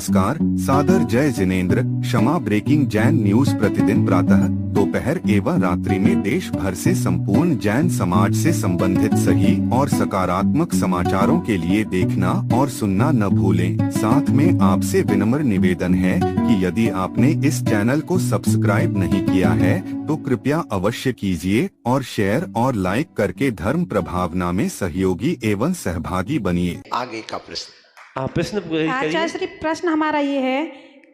नमस्कार, सादर जय जिनेंद्र। क्षमा ब्रेकिंग जैन न्यूज प्रतिदिन प्रातः, दोपहर एवं रात्रि में देश भर से संपूर्ण जैन समाज से संबंधित सही और सकारात्मक समाचारों के लिए देखना और सुनना न भूलें। साथ में आपसे विनम्र निवेदन है कि यदि आपने इस चैनल को सब्सक्राइब नहीं किया है तो कृपया अवश्य कीजिए और शेयर और लाइक करके धर्म प्रभावना में सहयोगी एवं सहभागी बनिए। आगे का प्रश्न। प्रश्न आचार्य श्री, प्रश्न हमारा ये है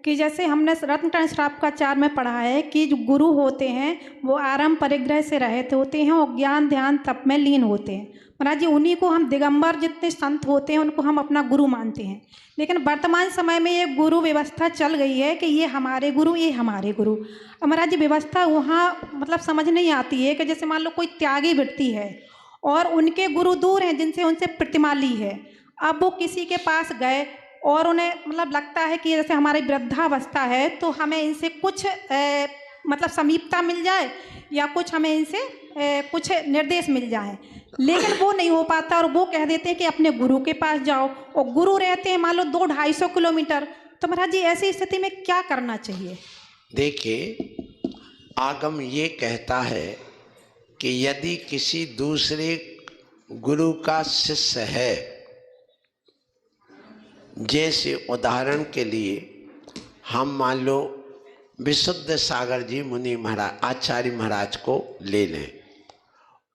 कि जैसे हमने रत्नटन श्रावकाचार्य में पढ़ा है कि जो गुरु होते हैं वो आरंभ परिग्रह से रहित होते हैं और ज्ञान ध्यान तप में लीन होते हैं। महाराज जी, उन्हीं को हम दिगंबर जितने संत होते हैं उनको हम अपना गुरु मानते हैं, लेकिन वर्तमान समय में ये गुरु व्यवस्था चल गई है कि ये हमारे गुरु, ये हमारे गुरु। महाराज जी, व्यवस्था वहाँ मतलब समझ नहीं आती है कि जैसे मान लो कोई त्यागी व्यक्ति है और उनके गुरु दूर हैं जिनसे उनसे प्रतिमा ली है। अब वो किसी के पास गए और उन्हें मतलब लगता है कि जैसे हमारी वृद्धावस्था है तो हमें इनसे कुछ मतलब समीपता मिल जाए या कुछ हमें इनसे कुछ निर्देश मिल जाए, लेकिन वो नहीं हो पाता और वो कह देते हैं कि अपने गुरु के पास जाओ, और गुरु रहते हैं मान लो 200-250 किलोमीटर। तो महाराज जी, ऐसी स्थिति में क्या करना चाहिए? देखिए, आगम ये कहता है कि यदि किसी दूसरे गुरु का शिष्य है, जैसे उदाहरण के लिए हम मान लो विशुद्ध सागर जी मुनि महाराज आचार्य महाराज को ले लें,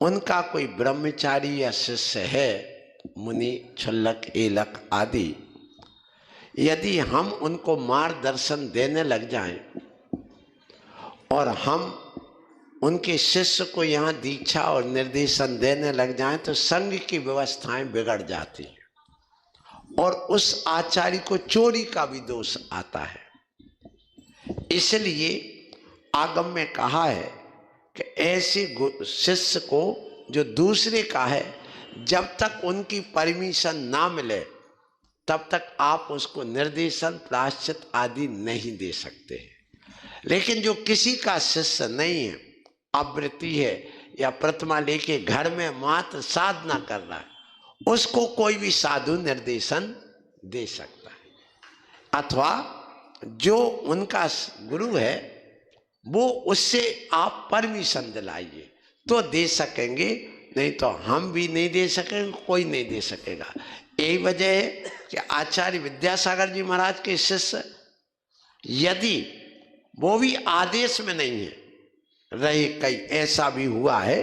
उनका कोई ब्रह्मचारी या शिष्य है, मुनि छुल्लक एलक आदि, यदि हम उनको मार्गदर्शन देने लग जाएं और हम उनके शिष्य को यहाँ दीक्षा और निर्देशन देने लग जाएं तो संघ की व्यवस्थाएं बिगड़ जाती हैं और उस आचार्य को चोरी का भी दोष आता है। इसलिए आगम में कहा है कि ऐसे शिष्य को जो दूसरे का है, जब तक उनकी परमिशन ना मिले तब तक आप उसको निर्देशन प्रायश्चित आदि नहीं दे सकते हैं। लेकिन जो किसी का शिष्य नहीं है, आवृत्ति है या प्रतिमा लेके घर में मात्र साधना कर रहा है, उसको कोई भी साधु निर्देशन दे सकता है, अथवा जो उनका गुरु है वो उससे आप परमिशन दिलाइए तो दे सकेंगे, नहीं तो हम भी नहीं दे सकेंगे, कोई नहीं दे सकेगा। यही वजह है कि आचार्य विद्यासागर जी महाराज के शिष्य यदि वो भी आदेश में नहीं है रहे, कई ऐसा भी हुआ है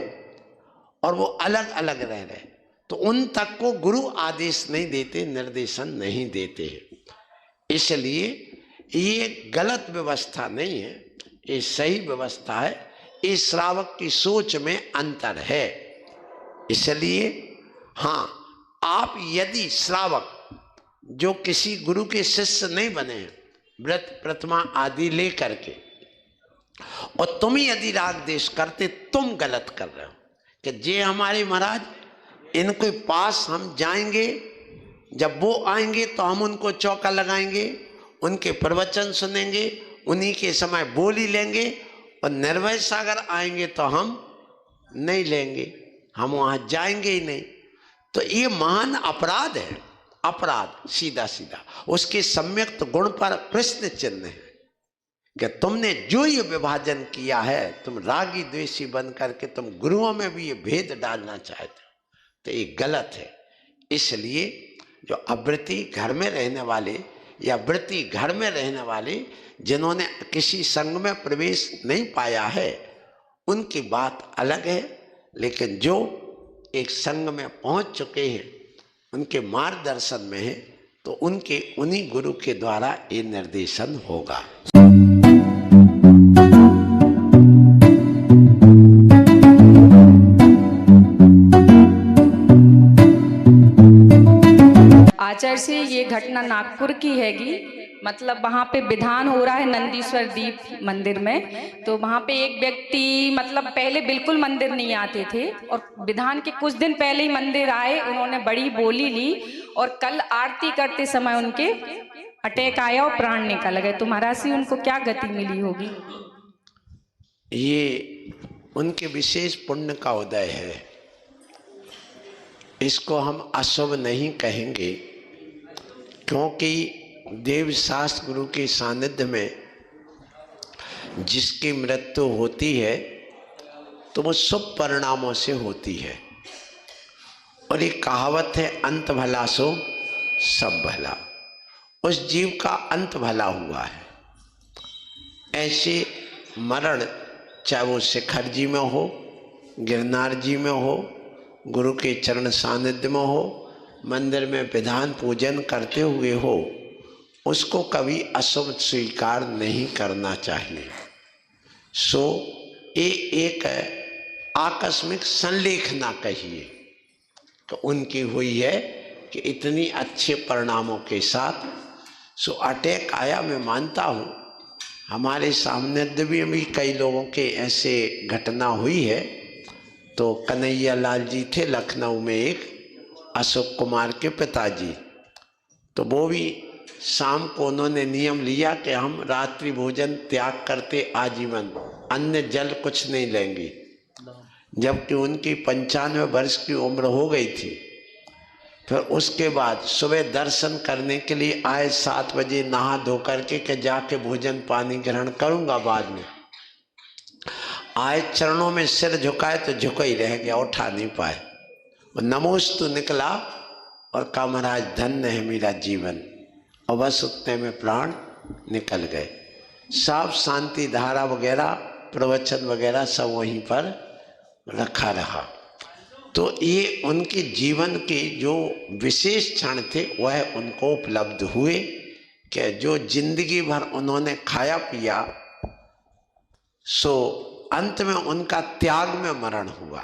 और वो अलग अलग रह रहे, तो उन तक को गुरु आदेश नहीं देते, निर्देशन नहीं देते हैं। इसलिए ये गलत व्यवस्था नहीं है, ये सही व्यवस्था है। इस श्रावक की सोच में अंतर है। इसलिए हाँ, आप यदि श्रावक जो किसी गुरु के शिष्य नहीं बने हैं, व्रत प्रतिमा आदि ले करके, और तुम यदि राग देश करते, तुम गलत कर रहे हो कि जे हमारे महाराज इनके पास हम जाएंगे, जब वो आएंगे तो हम उनको चौका लगाएंगे, उनके प्रवचन सुनेंगे, उन्हीं के समय बोली लेंगे, और निर्भय सागर आएंगे तो हम नहीं लेंगे, हम वहाँ जाएंगे ही नहीं। तो ये महान अपराध है, अपराध सीधा सीधा। उसके सम्यक्त गुण पर प्रश्न चिन्ह है कि तुमने जो ये विभाजन किया है, तुम रागी द्वेषी बन करके तुम गुरुओं में भी ये भेद डालना चाहते हो, तो ये गलत है। इसलिए जो अवृत्ति घर में रहने वाले या वृत्ति घर में रहने वाले, जिन्होंने किसी संघ में प्रवेश नहीं पाया है, उनकी बात अलग है। लेकिन जो एक संघ में पहुंच चुके हैं, उनके मार्गदर्शन में है, तो उनके उन्हीं गुरु के द्वारा ये निर्देशन होगा। आचार्य से ये घटना नागपुर की हैगी, मतलब वहाँ पे विधान हो रहा है नंदीश्वर दीप मंदिर में। तो वहाँ पे एक व्यक्ति मतलब पहले बिल्कुल मंदिर नहीं आते थे और विधान के कुछ दिन पहले ही मंदिर आए, उन्होंने बड़ी बोली ली और कल आरती करते समय उनके अटैक आया और प्राण निकल गए। तो महाराज से उनको क्या गति मिली होगी? ये उनके विशेष पुण्य का उदय है, इसको हम अशुभ नहीं कहेंगे, क्योंकि देव शास्त्र गुरु के सानिध्य में जिसकी मृत्यु होती है तो वो शुभ परिणामों से होती है। और ये कहावत है, अंत भला सो सब भला। उस जीव का अंत भला हुआ है। ऐसे मरण चाहे वो शिखर जी में हो, गिरनार जी में हो, गुरु के चरण सानिध्य में हो, मंदिर में विधान पूजन करते हुए हो, उसको कभी अशुभ स्वीकार नहीं करना चाहिए। सो ये एक आकस्मिक संलेख ना कहिए कि उनकी हुई है कि इतनी अच्छे परिणामों के साथ सो अटैक आया। मैं मानता हूँ हमारे सामने भी कई लोगों के ऐसे घटना हुई है। तो कन्हैया लाल जी थे लखनऊ में, एक अशोक कुमार के पिताजी, तो वो भी शाम को उन्होंने नियम लिया कि हम रात्रि भोजन त्याग करते आजीवन, अन्य जल कुछ नहीं लेंगे। जबकि उनकी 95 वर्ष की उम्र हो गई थी। फिर उसके बाद सुबह दर्शन करने के लिए आए, 7 बजे नहा धो करके कि जाके भोजन पानी ग्रहण करूंगा बाद में। आए, चरणों में सिर झुकाए तो झुका ही रह गया, उठा नहीं पाए। नमोस्तु निकला और कहा महाराज धन्य है मेरा जीवन, और बस उतने में प्राण निकल गए। साफ शांति धारा वगैरह प्रवचन वगैरह सब वहीं पर रखा रहा। तो ये उनके जीवन के जो विशेष क्षण थे वह उनको उपलब्ध हुए कि जो जिंदगी भर उन्होंने खाया पिया, सो अंत में उनका त्याग में मरण हुआ।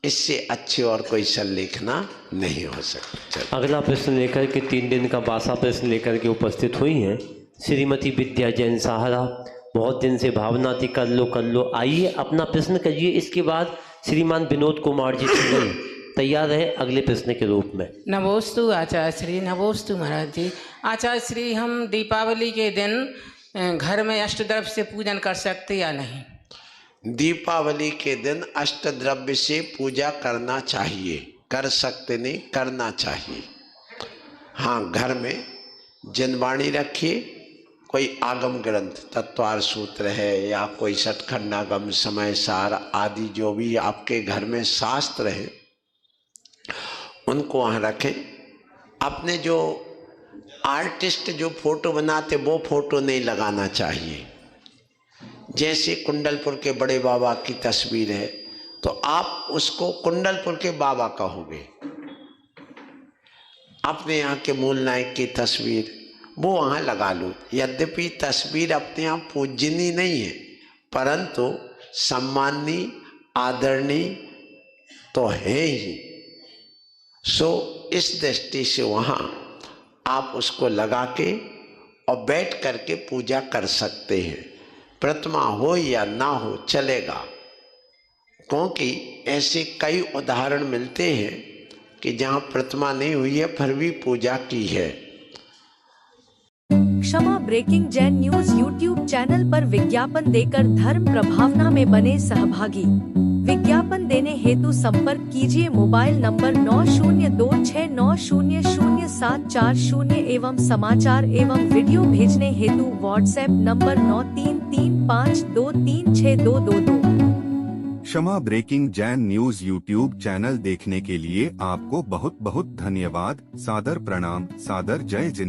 इससे अच्छे और कोई संलेखना नहीं हो सकता। अगला प्रश्न लेकर के 3 दिन का बासा प्रश्न लेकर के उपस्थित हुई हैं श्रीमती विद्या जैन सहारा। बहुत दिन से भावना थी कर लो, आइए अपना प्रश्न करिए। इसके बाद श्रीमान विनोद कुमार जी तैयार है अगले प्रश्न के रूप में। नमोस्तु आचार्य श्री। नमोस्तु महाराज जी। आचार्य श्री, हम दीपावली के दिन घर में अष्टद्रव्य से पूजन कर सकते या नहीं? दीपावली के दिन अष्टद्रव्य से पूजा करना चाहिए, कर सकते नहीं, करना चाहिए। हाँ, घर में जनवाणी रखिए, कोई आगम ग्रंथ तत्वार सूत्र है या कोई षटखंडागम समय सार आदि जो भी आपके घर में शास्त्र हैं उनको वहाँ रखें। अपने जो आर्टिस्ट जो फोटो बनाते वो फोटो नहीं लगाना चाहिए। जैसे कुंडलपुर के बड़े बाबा की तस्वीर है तो आप उसको कुंडलपुर के बाबा कहोगे। अपने यहाँ के मूल नायक की तस्वीर वो वहाँ लगा लो। यद्यपि तस्वीर अपने आप पूजनीय नहीं है परंतु सम्माननीय आदरणीय तो है ही। सो इस दृष्टि से वहाँ आप उसको लगा के और बैठ करके पूजा कर सकते हैं। प्रतिमा हो या ना हो चलेगा, क्योंकि ऐसे कई उदाहरण मिलते हैं कि जहाँ प्रतिमा नहीं हुई है फिर भी पूजा की है। Kshama breaking Jain news YouTube channel पर विज्ञापन देकर धर्म प्रभावना में बने सहभागी। विज्ञापन देने हेतु संपर्क कीजिए मोबाइल नंबर 9026900740 एवं समाचार एवं वीडियो भेजने हेतु WhatsApp number 9335236222। Kshama breaking Jain news YouTube channel देखने के लिए आपको बहुत बहुत धन्यवाद। सादर प्रणाम, सादर जय जिनेंद्र।